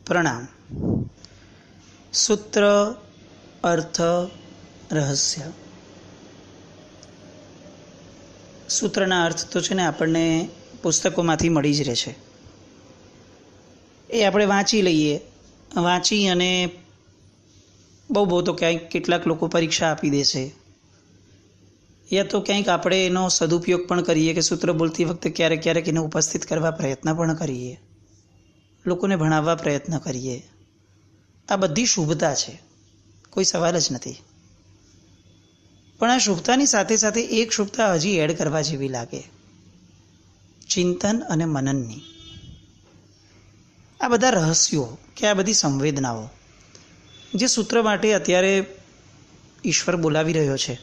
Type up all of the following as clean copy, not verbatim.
પ્રણામ. સૂત્ર અર્થ રહસ્ય. સૂત્રના અર્થ તો છે ને આપણને પુસ્તકોમાંથી મળી જ રહે છે. એ આપણે વાંચી લઈએ, વાંચી અને બહુ તો ક્યાંક કેટલાક લોકો પરીક્ષા આપી દેશે, યા તો ક્યાંક આપણે એનો સદુપયોગ પણ કરીએ કે સૂત્ર બોલતી વખતે ક્યારેક એને ઉપસ્થિત કરવા પ્રયત્ન પણ કરીએ, લોકોને ભણાવવા પ્રયત્ન કરીએ. આ બધી શુભતા છે, કોઈ સવાલ જ નથી. પણ આ શુભતાની સાથે સાથે એક શુભતા હજી એડ કરવા જેવી લાગે, ચિંતન અને મનનની. આ બધા રહસ્યો કે આ બધી સંવેદનાઓ જે સૂત્ર માટે અત્યારે ઈશ્વર બોલાવી રહ્યો છે,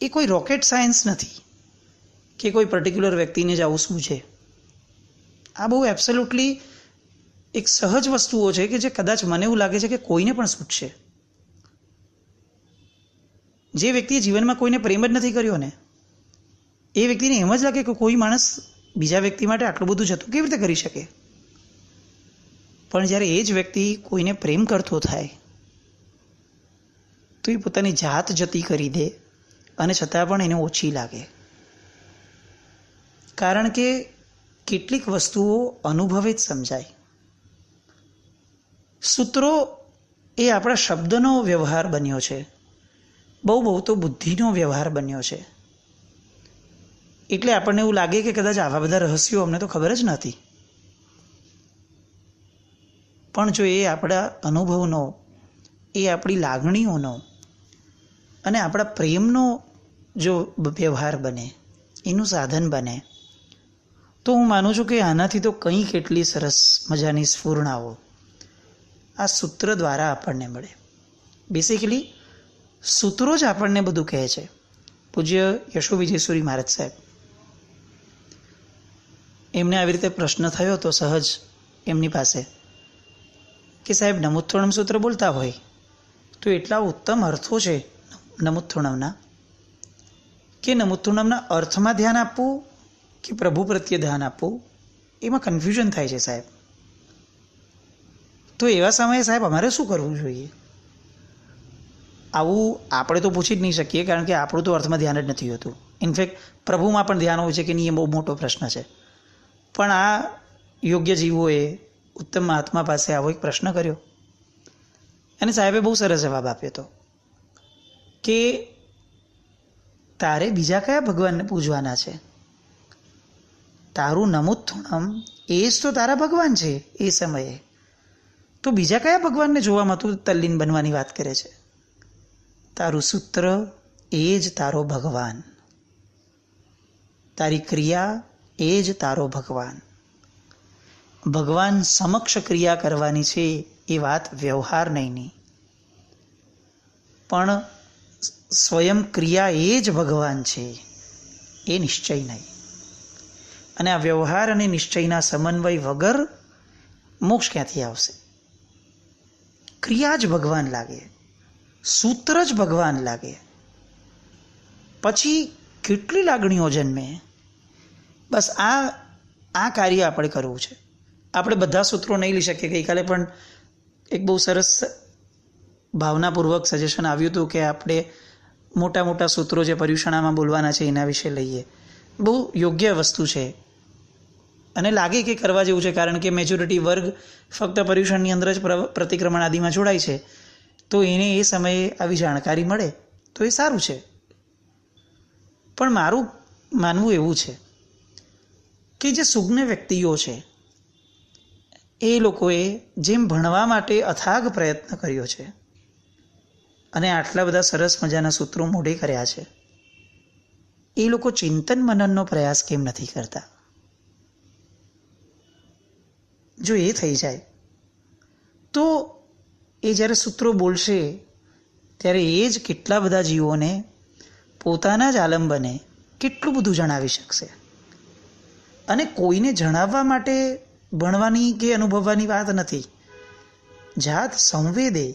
એ કોઈ રોકેટ સાયન્સ નથી કે કોઈ પર્ટિક્યુલર વ્યક્તિને જ આવું સૂઝે. આ બહુ એબ્સોલ્યુટલી એક સહજ વસ્તુઓ છે કે જે કદાચ મને એવું લાગે છે કે કોઈને પણ સૂઝશે. જે વ્યક્તિએ જીવનમાં કોઈને પ્રેમ જ નથી કર્યો ને, એ વ્યક્તિને એમ જ લાગે કે કોઈ માણસ બીજા વ્યક્તિ માટે આટલું બધું જતું કેવી રીતે કરી શકે. પણ જ્યારે એ જ વ્યક્તિ કોઈને પ્રેમ કરતો થાય તો એ પોતાની જાત જતી કરી દે અને છતાં પણ એને ઓછી લાગે. કારણ કે કેટલીક વસ્તુઓ અનુભવે જ સમજાય. સૂત્રો એ આપણા શબ્દનો વ્યવહાર બન્યો છે, બહુ તો બુદ્ધિનો વ્યવહાર બન્યો છે. એટલે આપણને એવું લાગે કે કદાચ આવા બધા રહસ્યો અમને તો ખબર જ નથી. પણ જો એ આપણા અનુભવનો, એ આપણી લાગણીઓનો અને આપણા પ્રેમનો જો વ્યવહાર બને, એનું સાધન બને, તો હું માનું છું કે આનાથી તો કંઈ કેટલી સરસ મજાની સ્ફૂર્ણાઓ આ સૂત્ર દ્વારા આપણને મળે. બેસિકલી સૂત્રો જ આપણને બધું કહે છે. પૂજ્ય યશો વિજયસુરી મહારાજ સાહેબ, એમને આવી રીતે પ્રશ્ન થયો તો સહજ એમની પાસે કે સાહેબ, નમુત્થોણમ સૂત્ર બોલતા હોય તો એટલા ઉત્તમ અર્થો છે નમુત્થોણમના, કે નમુત્થોણમના અર્થમાં ધ્યાન આપવું કે પ્રભુ પ્રત્યે ધ્યાન આપવું, એમાં કન્ફ્યુઝન થાય છે સાહેબ. તો એવા સમયે સાહેબ અમારે શું કરવું જોઈએ? આવું આપણે તો પૂછી જ નહીં શકીએ, કારણ કે આપણું તો અર્થમાં ધ્યાન જ નથી હોતું. ઇનફેક્ટ પ્રભુમાં પણ ધ્યાન હોય છે કે નહીં, એ બહુ મોટો પ્રશ્ન છે. પણ આ યોગ્ય જીવોએ ઉત્તમ મહાત્મા પાસે આવો એક પ્રશ્ન કર્યો અને સાહેબે બહુ સરસ જવાબ આપ્યો હતો કે તારે બીજા કયા ભગવાનને પૂજવાના છે? તારું નમુત્થોણમ એ જ તો તારા ભગવાન છે. એ સમયે તો બીજા કયા ભગવાનને જોવામાં તું તલ્લીન બનવાની વાત કરે છે? તારું સૂત્ર એ જ તારો ભગવાન, તારી ક્રિયા એ જ તારો ભગવાન. ભગવાન સમક્ષ ક્રિયા કરવાની છે એ વાત વ્યવહાર નહીંની, પણ સ્વયં ક્રિયા એ જ ભગવાન છે એ નિશ્ચય નહીં. અને આ વ્યવહાર અને નિશ્ચયના સમન્વય વગર મોક્ષ ક્યાંથી આવશે? ક્રિયા જ ભગવાન લાગે, સૂત્ર જ ભગવાન લાગે, પછી કેટલી લાગણીઓ જન્મે. બસ આ કાર્ય આપણે કરવું છે. આપણે બધા સૂત્રો નહીં લઈ શકીએ. ગઈકાલે પણ એક બહુ સરસ ભાવનાપૂર્વક સજેશન આવ્યું હતું કે આપણે મોટા સૂત્રો જે પર્યુષણામાં બોલવાના છે એના વિશે લઈએ. બહુ યોગ્ય વસ્તુ છે અને લાગે કે કરવા જેવું છે, કારણ કે મેજોરિટી વર્ગ ફક્ત પર્યુષણની અંદર જ પ્રતિક્રમણ આદિમાં જોડાય છે. તો એને એ સમયે આવી જાણકારી મળે તો એ સારું છે. પણ મારું માનવું એવું છે કે જે સુજ્ઞ વ્યક્તિઓ છે એ લોકોએ જેમ ભણવા માટે અથાગ પ્રયત્ન કર્યો છે અને આટલા બધા સરસ મજાના સૂત્રો મોઢે કર્યા છે, એ લોકો ચિંતન મનનનો પ્રયાસ કેમ નથી કરતા? જો એ થઈ જાય તો એ જ્યારે સૂત્રો બોલશે ત્યારે એ જ કેટલા બધા જીવોને પોતાના જ આલંબને કેટલું બધું જણાવી શકશે. અને કોઈને જણાવવા માટે ભણવાની કે અનુભવવાની વાત નથી. જાત સંવેદે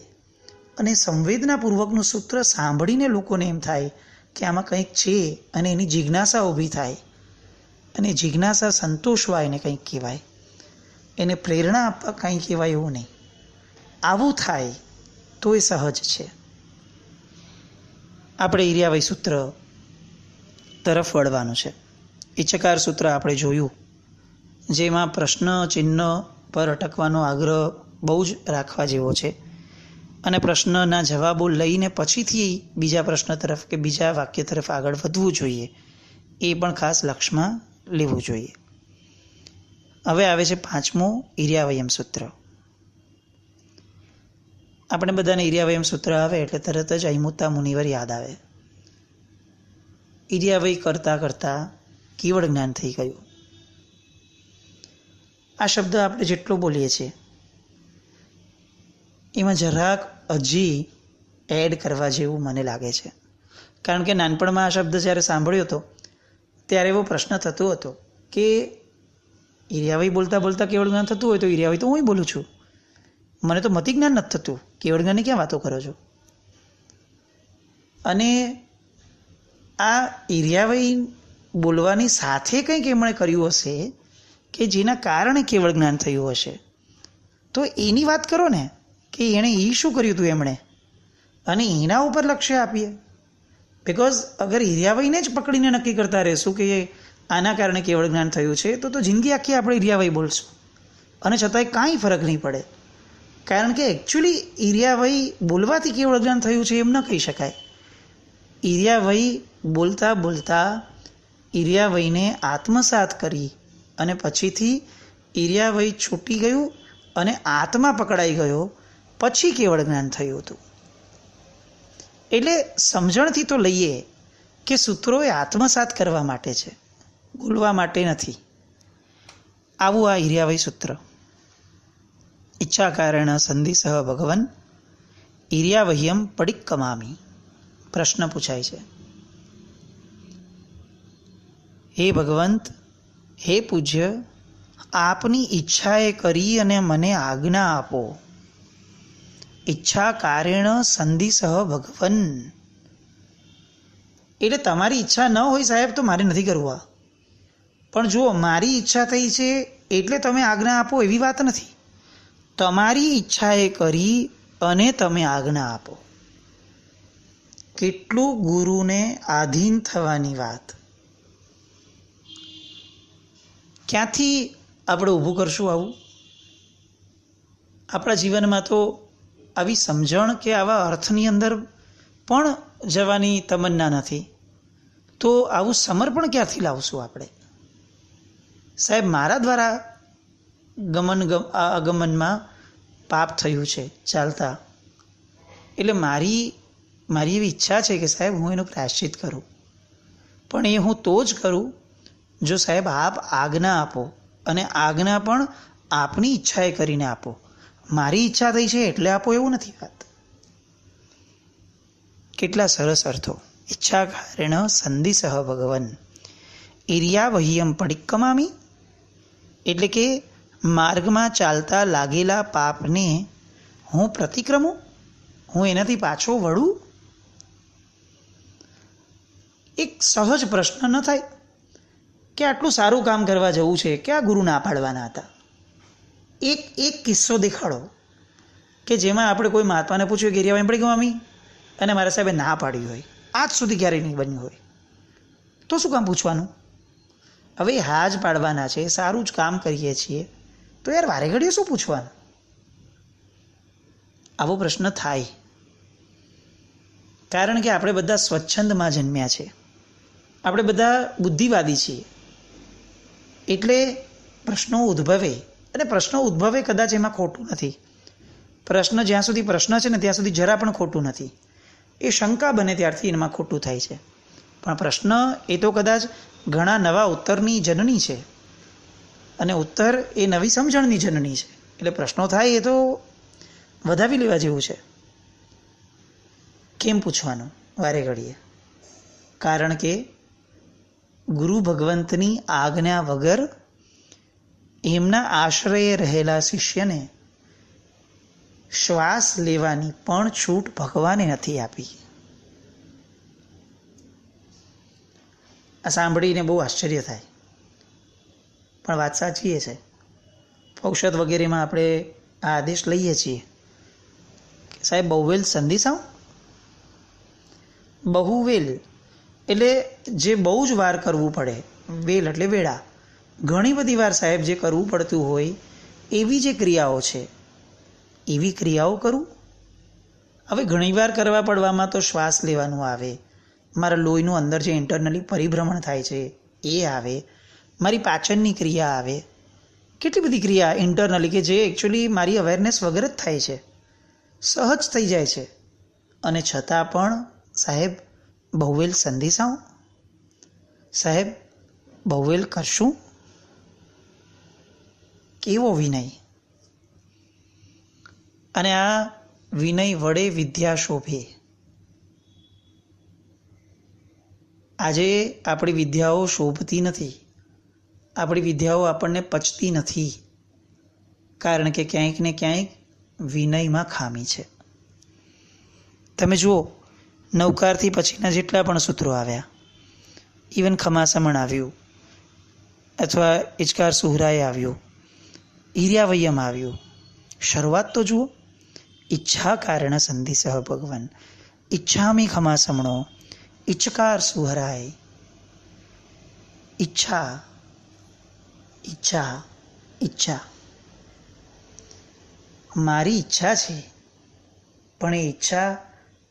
અને સંવેદનાપૂર્વકનું સૂત્ર સાંભળીને લોકોને એમ થાય કે આમાં કંઈક છે અને એની જિજ્ઞાસા ઊભી થાય અને જિજ્ઞાસા સંતોષવા એને કંઈક કહેવાય. એને પ્રેરણા આપવા કાંઈ કહેવાય એવું નહીં. આવું થાય તો એ સહજ છે. આપણે ઈર્યાવય સૂત્ર તરફ વળવાનું છે. ઈચ્છકાર સૂત્ર આપણે જોયું, જેમાં પ્રશ્ન ચિહ્ન પર અટકવાનો આગ્રહ બહુ જ રાખવા જેવો છે અને પ્રશ્નના જવાબો લઈને પછીથી બીજા પ્રશ્ન તરફ કે બીજા વાક્ય તરફ આગળ વધવું જોઈએ, એ પણ ખાસ લક્ષમાં લેવું જોઈએ. હવે આવે છે 5મું ઈર્યાવયમ સૂત્ર. આપણે બધાને ઈર્યાવયમ સૂત્ર આવે એટલે તરત જ અયમુત્તા મુનિવર યાદ આવે. ઈર્યાવય કરતાં કરતાં કેવળ જ્ઞાન થઈ ગયું. આ શબ્દ આપણે જેટલો બોલીએ છીએ એમાં જરાક હજી એડ કરવા જેવું મને લાગે છે. કારણ કે નાનપણમાં આ શબ્દ જ્યારે સાંભળ્યો હતો ત્યારે એવો પ્રશ્ન થતો હતો કે ઈર્યાવય બોલતાં બોલતાં કેવળ જ્ઞાન થતું હોય તો ઈર્યાવય તો હું બોલું છું, મને તો મતિ જ્ઞાન નથી થતું, કેવળ જ્ઞાનની ક્યાં વાતો કરો છો? અને આ ઈર્યાવય બોલવાની સાથે કંઈક એમણે કર્યું હશે કે જેના કારણે કેવળ જ્ઞાન થયું હશે. તો એની વાત કરો ને, કે એણે એ શું કર્યું હતું એમણે, અને એના ઉપર લક્ષ્ય આપીએ. બિકોઝ અગર ઈર્યાવયને જ પકડીને નક્કી કરતા રહેશું કે આના કારણે કેવળ જ્ઞાન થયું છે, તો જિંદગી આખી આપણે ઈર્યાવય બોલશું અને છતાંય કાંઈ ફરક નહીં પડે. કારણ કે એકચ્યુઅલી ઈર્યાવય બોલવાથી કેવળ જ્ઞાન થયું છે એમ ન કહી શકાય. ઈર્યાવય બોલતા બોલતા ઈર્યાવયને આત્મસાત કરી અને પછીથી ઈર્યાવય છૂટી ગયું અને આત્મા પકડાઈ ગયો, પછી કેવળ જ્ઞાન થયું હતું. એટલે સમજણથી તો લઈએ કે સૂત્રો એ આત્મસાત કરવા માટે છે, બોલવા માટે નથી. આવું આ ઈર્યાવય સૂત્ર. ઈચ્છા કારણ સંધિસહ ભગવન ઈર્યાવહ્યમ પડિક્કમામી. પ્રશ્ન પૂછાય છે, હે ભગવંત, હે પૂજ્ય, આપની ઈચ્છાએ કરી અને મને આજ્ઞા આપો. ઈચ્છા કારેણ સંધિસહ ભગવન. એટલે તમારી ઈચ્છા ન હોય સાહેબ તો મારે નથી કરવું આ, પણ જુઓ મારી ઈચ્છા થઈ છે એટલે તમે આજ્ઞા આપો એવી વાત નથી. તમારી ઈચ્છાએ કરી અને તમે આજ્ઞા આપો. કેટલું ગુરુને આધીન થવાની વાત. ક્યાંથી આપણે ઊભું કરશું આવું? આપણા જીવનમાં તો આવી સમજણ કે આવા અર્થની અંદર પણ જવાની તમન્ના નથી, તો આવું સમર્પણ ક્યાંથી લાવશું આપણે? સાહેબ, મારા દ્વારા આગમનમાં પાપ થયું છે ચાલતા, એટલે મારી એવી ઈચ્છા છે કે સાહેબ હું એનું પ્રાયશ્ચિત કરું, પણ એ હું તો જ કરું જો સાહેબ આપ આજ્ઞા આપો, અને આજ્ઞા પણ આપની ઈચ્છાએ કરીને આપો. મારી ઈચ્છા થઈ છે એટલે આપો એવું નથી વાત. કેટલા સરસ અર્થો. ઈચ્છા કારેણ સંધિસહ ભગવન ઈર્યાવહ્યમ પડિક્કમામી. એટલે કે માર્ગમાં ચાલતા લાગેલા પાપને હું પ્રતિક્રમું, હું એનાથી પાછો વળું. એક સહજ પ્રશ્ન ન થાય કે આટલું સારું કામ કરવા જવું છે કે આ ગુરુ ના પાડવાના હતા? એક કિસ્સો દેખાડો કે જેમાં આપણે કોઈ મહાત્માને પૂછ્યું કે ઈર્યાવયમ પડિક્કમામી અને મારા સાહેબે ના પાડી હોય, આજ સુધી ક્યારેય નહીં બન્યું હોય, તો શું કામ પૂછવાનું? હવે હા જ પાડવાના છે, સારું જ કામ કરીએ છીએ, તો યાર વારે ઘડીએ શું પૂછવાનું? આવો પ્રશ્ન થાય. કારણ કે આપણે બધા સ્વચ્છંદમાં જન્મ્યા છે, આપણે બધા બુદ્ધિવાદી છીએ, એટલે પ્રશ્નો ઉદ્ભવે. અને પ્રશ્નો ઉદ્ભવે કદાચ એમાં ખોટું નથી. પ્રશ્ન જ્યાં સુધી પ્રશ્ન છે ને ત્યાં સુધી જરા પણ ખોટું નથી. એ શંકા બને ત્યારથી એમાં ખોટું થાય છે. પણ પ્રશ્ન એ તો કદાચ ઘણા નવા ઉત્તરની જનની છે, અને ઉત્તર એ નવી સમજણની જનની છે. એટલે પ્રશ્નો થાય એ તો વધાવી લેવા જેવું છે. કેમ પૂછવાનું વારે ઘડીએ? કારણ કે ગુરુ ભગવંતની આજ્ઞા વગર એમના આશ્રયે રહેલા શિષ્યને શ્વાસ લેવાની પણ છૂટ ભગવાને નથી આપી. આ સાંભળીને બહુ આશ્ચર્ય થાય, પણ વાત સાચી એ છે. ઔષધ વગેરેમાં આપણે આ આદેશ લઈએ છીએ. સાહેબ બહુવેલ સંધિ સાવ. બહુવેલ એટલે જે બહુ જ વાર કરવું પડે. વેલ એટલે વેળા. ઘણી બધી વાર સાહેબ જે કરવું પડતું હોય એવી જે ક્રિયાઓ છે એવી ક્રિયાઓ કરું. હવે ઘણીવાર કરવા પડવામાં તો શ્વાસ લેવાનું આવે, મારા લોહીનું અંદર જે ઇન્ટરનલી પરિભ્રમણ થાય છે એ આવે, મારી પાચનની ક્રિયા આવે, કેટલી બધી ક્રિયા ઇન્ટરનલી કે જે એકચ્યુઅલી મારી અવેરનેસ વગર જ થાય છે, સહજ થઈ જાય છે. અને છતાં પણ સાહેબ બહુવેલ સંધિ સાવ. સાહેબ બહુવેલ કરશું. કેવો વિનય! અને આ વિનય વડે વિદ્યા શોભે. આજે આપણી વિદ્યાઓ શોભતી નથી, આપણી વિદ્યાઓ આપણને પચતી નથી, કારણ કે ક્યાંક ને ક્યાંક વિનયમાં ખામી છે. તમે જુઓ, નવકારથી પછીના જેટલા પણ સૂત્રો આવ્યા, ઇવન ખમાસમણ આવ્યું, અથવા ઇચકાર સુહરાએ આવ્યું, ઈર્યાવયમ આવ્યું, શરૂઆત તો જુઓ. ઈચ્છા કારણ સંધિ સહ ભગવાન, ઈચ્છામી ખમાસમણો, ઈચ્છકાર સુહરાય. ઈચ્છા ઈચ્છા ઈચ્છા. મારી ઈચ્છા છે, પણ એ ઈચ્છા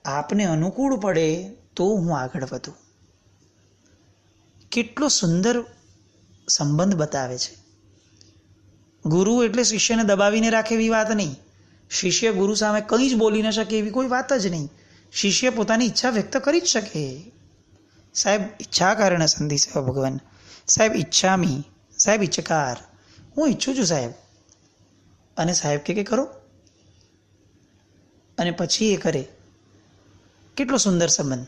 આપને અનુકૂળ પડે તો હું આગળ વધું. કેટલો સુંદર સંબંધ બતાવે છે. ગુરુ એટલે શિષ્યને દબાવીને રાખે એવી વાત નહીં. શિષ્ય ગુરુ સામે કંઈ જ બોલી ન શકે એવી કોઈ વાત જ નહીં. શિષ્ય પોતાની ઈચ્છા વ્યક્ત કરી જ શકે. સાહેબ ઈચ્છા કારણે સંધિ સહ ભગવાન. સાહેબ ઈચ્છામી, સાહેબ ઈચ્છકાર, હું ઈચ્છું છું સાહેબ. અને સાહેબ કે કરો, અને પછી એ કરે. કેટલો સુંદર સંબંધ.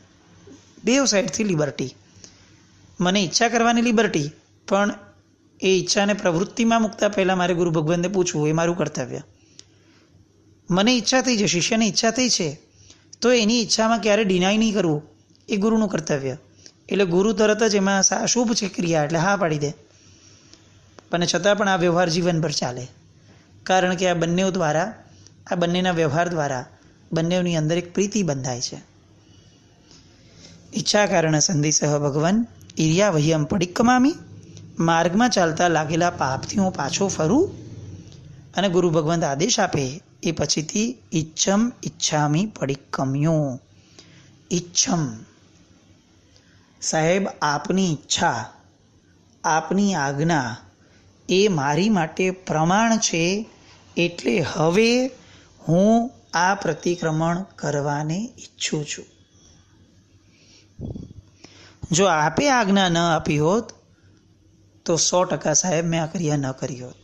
બેવ સાઈડથી લિબર્ટી. મને ઈચ્છા કરવાની લિબર્ટી, પણ એ ઈચ્છાને પ્રવૃત્તિમાં મૂકતા પહેલાં મારે ગુરુ ભગવાનને પૂછવું, એ મારું કર્તવ્ય. મને ઈચ્છા થઈ છે, શિષ્યને ઈચ્છા થઈ છે, તો એની ઈચ્છામાં ક્યારે ડિનાય નહીં કરવું, એ ગુરુનું કર્તવ્ય. એટલે ગુરુ તરત જ એમાં શુભ છે ક્રિયા એટલે હા પાડી દે. પણ છતાં પણ આ વ્યવહાર જીવનભર ચાલે, કારણ કે આ બંને દ્વારા, આ બંનેના વ્યવહાર દ્વારા બંનેની અંદર એક પ્રીતિ બંધાય છે. ઈચ્છા કારણે સંધિ સહ ભગવાન. ઈર્યાવહ્યમ પડિક્કમામી. માર્ગમાં ચાલતા લાગેલા પાપથી હું પાછો ફરું. અને ગુરુ ભગવાન આદેશ આપે એ પછીથી ઈચ્છમ ઈચ્છામી પડિક્કમ્યો. ઈચ્છમ સાહેબ આપની ઈચ્છા, આપની આજ્ઞા એ મારી માટે પ્રમાણ છે, એટલે હવે હું આ પ્રતિક્રમણ કરવાને ઈચ્છું છું. જો આપે આજ્ઞા ન આપી હોત તો 100% સાહેબ મેં આ ક્રિયા ન કરી હોત.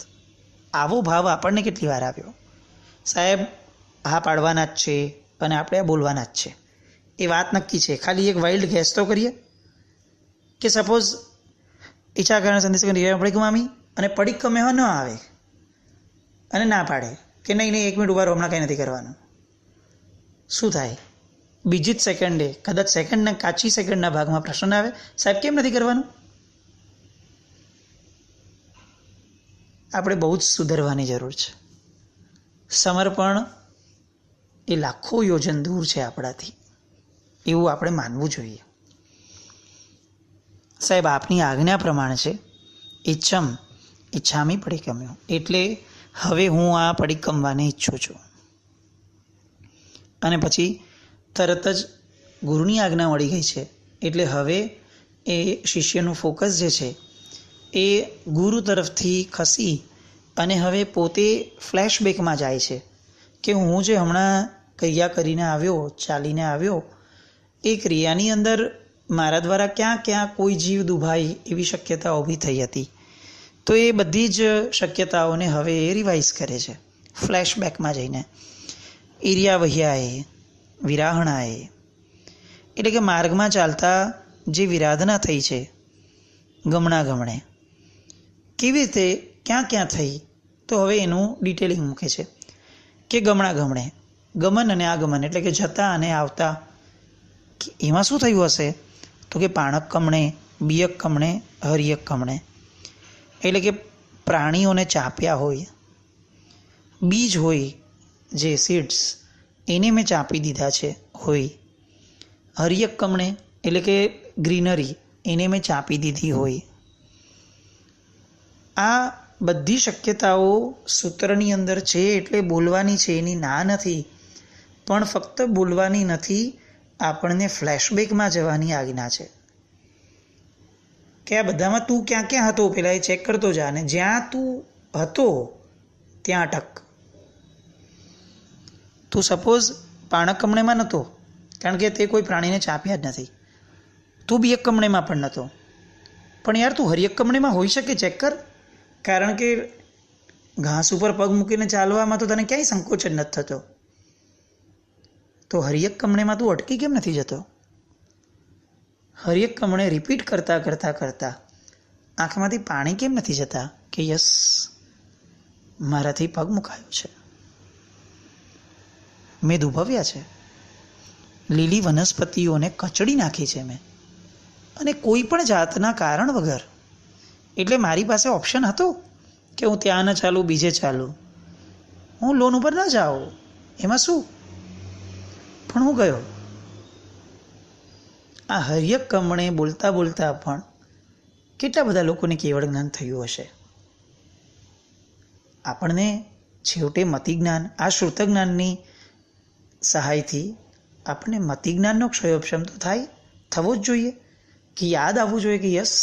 આવો ભાવ આપણને કેટલી વાર આવ્યો. સાહેબ હા પાડવાના જ છે અને આપણે આ બોલવાના જ છે, એ વાત નક્કી છે. ખાલી એક વાઇલ્ડ ગેસ તો કરીએ કે સપોઝ ઈચ્છા કારણે સંદેશ પડિક્કમામી અને પડિક્કમે ન આવે અને ના પાડે કે નહીં 1 મિનિટ ઉભા રહો, હમણાં કંઈ નથી કરવાનું. શું થાય? બીજી જ સેકન્ડે, કદાચ સેકન્ડના કાચી સેકન્ડના ભાગમાં પ્રશ્ન આવે, સાહેબ કેમ નથી કરવાનું? આપણે બહુ જ સુધરવાની જરૂર છે. સમર્પણ એ લાખો યોજન દૂર છે આપણાથી, એવું આપણે માનવું જોઈએ. સાહેબ આપની આજ્ઞા પ્રમાણે છે. ઈચ્છમ ઈચ્છામી પડિક્કમ્યો, એટલે હવે હું આ પડિક્કમવાને ઈચ્છું છું. અને પછી તરત જ ગુરુની આજ્ઞા મળી ગઈ છે, એટલે હવે એ શિષ્યનું ફોકસ જે છે એ ગુરુ તરફથી ખસી અને હવે પોતે ફ્લેશબેકમાં જાય છે કે હું જે હમણાં ક્રિયા કરીને આવ્યો, ચાલીને આવ્યો, એ ક્રિયાની અંદર મારા દ્વારા ક્યાં ક્યાં કોઈ જીવ દુભાય એવી શક્યતા ઊભી થઈ હતી. તો એ બધી જ શક્યતાઓને હવે એ રિવાઇઝ કરે છે ફ્લેશબેકમાં જઈને. ઈર્યાવહ્યાએ, વિરાહણાએ, એટલે કે માર્ગમાં ચાલતા જે વિરાધના થઈ છે ગમણા ગમણે, કેવી રીતે ક્યાં ક્યાં થઈ, તો હવે એનું ડિટેલિંગ મૂકે છે કે ગમણા ગમણે, ગમન અને આગમન એટલે કે જતા અને આવતા, એમાં શું થયું હશે? તો કે પાણક કમણે, બિયક કમણે, હરિયક કમણે, એટલે કે પ્રાણીઓને ચાપ્યા હોય બીજ હોય જે સીડ્સ એને મેં ચાંપી દીધા છે હોય, હરિયક કમણે એટલે કે ગ્રીનરી એને મેં ચાંપી દીધી હોય. આ બધી શક્યતાઓ સૂત્રની અંદર છે એટલે બોલવાની છે, એની ના નથી. પણ ફક્ત બોલવાની નથી, આપણને ફ્લેશબેકમાં જવાની આજ્ઞા છે કે આ બધામાં તું ક્યાં ક્યાં હતો પહેલાં એ ચેક કરતો જા, અને જ્યાં તું હતો ત્યાં અટક. તું સપોઝ પાણક કમણેમાં નહોતો, કારણ કે તે કોઈ પ્રાણીને ચાપ્યા જ નથી. તું બી એક કમણેમાં પણ નહોતો, પણ યાર તું હરિયક કમણેમાં હોઈ શકે, ચેક કર. કારણ કે ઘાસ ઉપર પગ મૂકીને ચાલવામાં તો તને ક્યાંય સંકોચ જ નથી થતો. તો હરિયક કમણેમાં તું અટકી કેમ નથી જતો? હરિયક કમણે રિપીટ કરતાં કરતાં કરતાં આંખમાંથી પાણી કેમ નથી જતા કે યસ મારાથી પગ મુકાયો છે, મેં દુભવ્યા છે, લીલી વનસ્પતિઓને કચડી નાખી છે મેં, અને કોઈ પણ જાતના કારણ વગર. એટલે મારી પાસે ઓપ્શન હતો કે હું ત્યાં ન ચાલું, બીજે ચાલું, હું લોન ઉપર ન જાઉં, એમાં શું, પણ હું ગયો. આ હરિયક કમણે બોલતા બોલતા પણ કેટલા બધા લોકોને કેવળ જ્ઞાન થયું હશે. આપણને છેવટે મતિ જ્ઞાન, આ શ્રુત જ્ઞાનની સહાયથી આપણને મતિ જ્ઞાનનો ક્ષયોપશમ તો થવો જ જોઈએ, કે યાદ આવવું જોઈએ કે યસ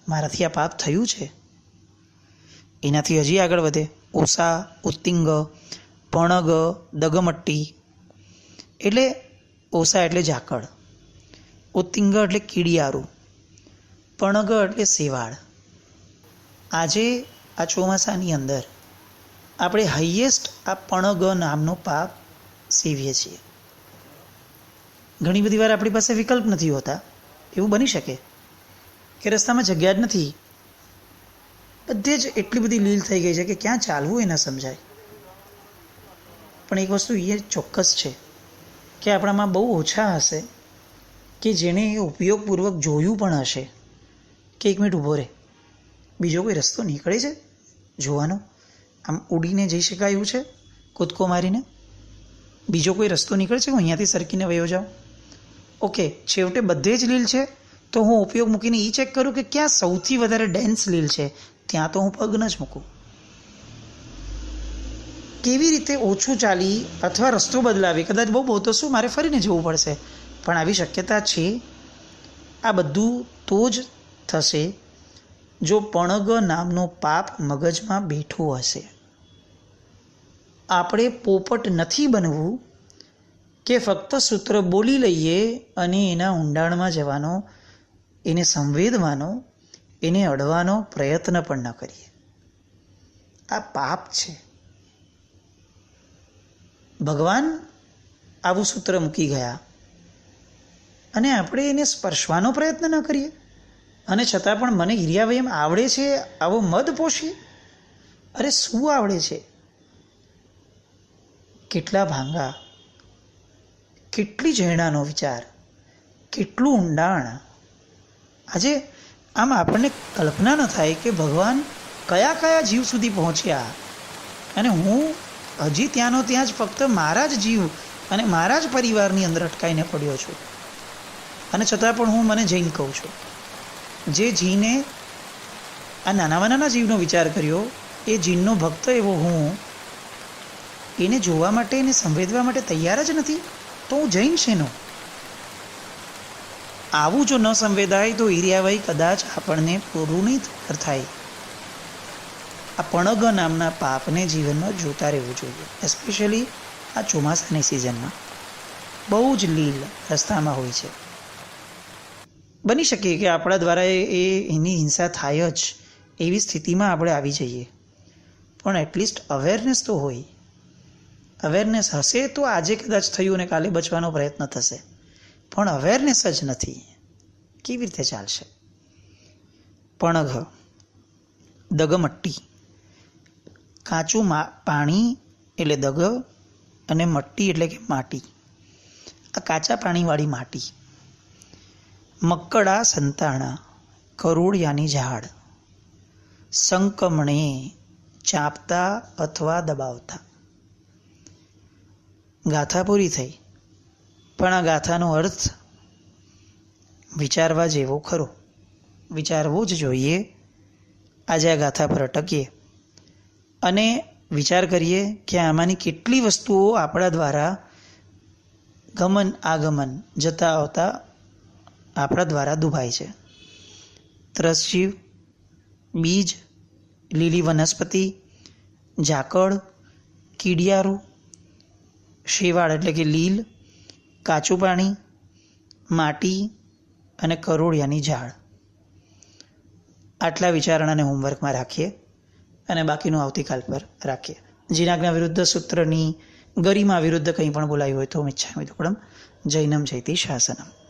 મારાથી આ પાપ થયું છે. એનાથી હજી આગળ વધે ઓસા, ઉત્તિંગ, પણગ, દગમટ્ટી. એટલે ઓસા એટલે ઝાકળ, ઉત્તિંગ એટલે કીડિયારું, પણગ એટલે શેવાળ. આજે આ ચોમાસાની અંદર આપણે હાઈએસ્ટ આ પણગ નામનો પાપ સેવીએ છીએ. ઘણી બધી વાર આપણી પાસે વિકલ્પ નથી હોતા, એવું બની શકે કે રસ્તામાં જગ્યા જ નથી, બધે જ એટલી બધી લીલ થઈ ગઈ છે કે ક્યાં ચાલવું એ ન સમજાય. પણ એક વસ્તુ એ ચોક્કસ છે કે આપણામાં બહુ ઓછા હશે કે જેણે એ ઉપયોગપૂર્વક જોયું પણ હશે કે એક મિનિટ ઊભો રહે, બીજો કોઈ રસ્તો નીકળે છે જોવાનો, આમ ઉડીને જઈ શકાય એવું છે, કૂદકો મારીને બીજો કોઈ રસ્તો નીકળે છે, હું અહીંયાથી સરકીને વયો જાઉં. ઓકે, છેવટે બધે જ લીલ છે તો હું ઉપયોગ મૂકીને એ ચેક કરું કે ક્યાં સૌથી વધારે ડેન્સ લીલ છે, ત્યાં તો હું પગ ન જ મૂકું. કેવી રીતે ઓછું ચાલી અથવા રસ્તો બદલાવી, કદાચ બહુ તો શું મારે ફરીને જવું પડશે, પણ આવી શક્યતા છે. આ બધું તો જ થશે જો પણગ નામનો પાપ મગજમાં બેઠું હશે. આપણે પોપટ નથી બનવું કે ફક્ત સૂત્ર બોલી લઈએ અને એના ઊંડાણમાં જવાનો, એને સંવેદવાનો, એને અડવાનો પ્રયત્ન પણ ન કરીએ. આ પાપ છે. ભગવાન આવું સૂત્ર મૂકી ગયા અને આપણે એને સ્પર્શવાનો પ્રયત્ન ન કરીએ, અને છતાં પણ મને હિરિયાવયમ આવડે છે આવો મદ પોષીએ. અરે શું આવડે છે? કેટલા ભાંગા, કેટલી ઝેણાનો વિચાર, કેટલું ઊંડાણ. આજે આમ આપણને કલ્પના ન થાય કે ભગવાન કયા કયા જીવ સુધી પહોંચ્યા, અને હું હજી ત્યાંનો ત્યાં જ ફક્ત મારા જ જીવ અને મારા જ પરિવારની અંદર અટકાઈને પડ્યો છું. અને છતાં પણ હું મને જઈને કહું છું, જે જીને આ નાનામાં નાના જીવનો વિચાર કર્યો, એ જીનનો ભક્ત એવો હું, એને જોવા માટે, એને સંવેદવા માટે તૈયાર જ નથી, તો હું જૈન શેનો? આવું જો ન સંવેદાય તો હિરિયાવાઈ કદાચ આપણને પૂરું નહીં થાય. આ પણગ નામના પાપને જીવનમાં જોતા રહેવું જોઈએ, એસ્પેશિયલી આ ચોમાસાની સિઝનમાં. બહુ જ લીલ રસ્તામાં હોય છે. બની શકે કે આપણા દ્વારા એની હિંસા થાય જ, એવી સ્થિતિમાં આપણે આવી જઈએ, પણ એટલીસ્ટ અવેરનેસ તો હોય. અવેરનેસ હશે તો આજે કદાચ થયું અને કાલે બચવાનો પ્રયત્ન થશે, પણ અવેરનેસ જ નથી, કેવી રીતે ચાલશે? પણઘ, દગમટ્ટી, કાચું પાણી એટલે દગ, અને મટ્ટી એટલે કે માટી. આ કાચા પાણીવાળી માટી. મક્કડા સંતાણા, કરોળિયાની ઝાડ, સંકમણે, ચાપતા અથવા દબાવતા. ગાથા પૂરી થઈ, પણ આ ગાથાનો અર્થ વિચારવા જેવો ખરો. વિચારવો જ જોઈએ. આજે આ ગાથા પર અટકીએ અને વિચાર કરીએ કે આમાંની કેટલી વસ્તુઓ આપણા દ્વારા ગમન આગમન જતા આવતા આપણા દ્વારા દુભાય છે. ત્રસજીવ, બીજ, લીલી વનસ્પતિ, ઝાકળ, કીડિયારું, શેવાળ એટલે કે લીલ, કાચું પાણી, માટી અને કરોળિયાની ઝાડ. આટલા વિચારણાને હોમવર્કમાં રાખીએ અને બાકીનું આવતીકાલ પર રાખીએ. જીનાજ્ઞા વિરુદ્ધ સૂત્રની ગરિમા વિરુદ્ધ કંઈ પણ બોલાયું હોય તો મિચ્છામિ દુક્કડમ. જૈનમ જયતિ શાસનમ.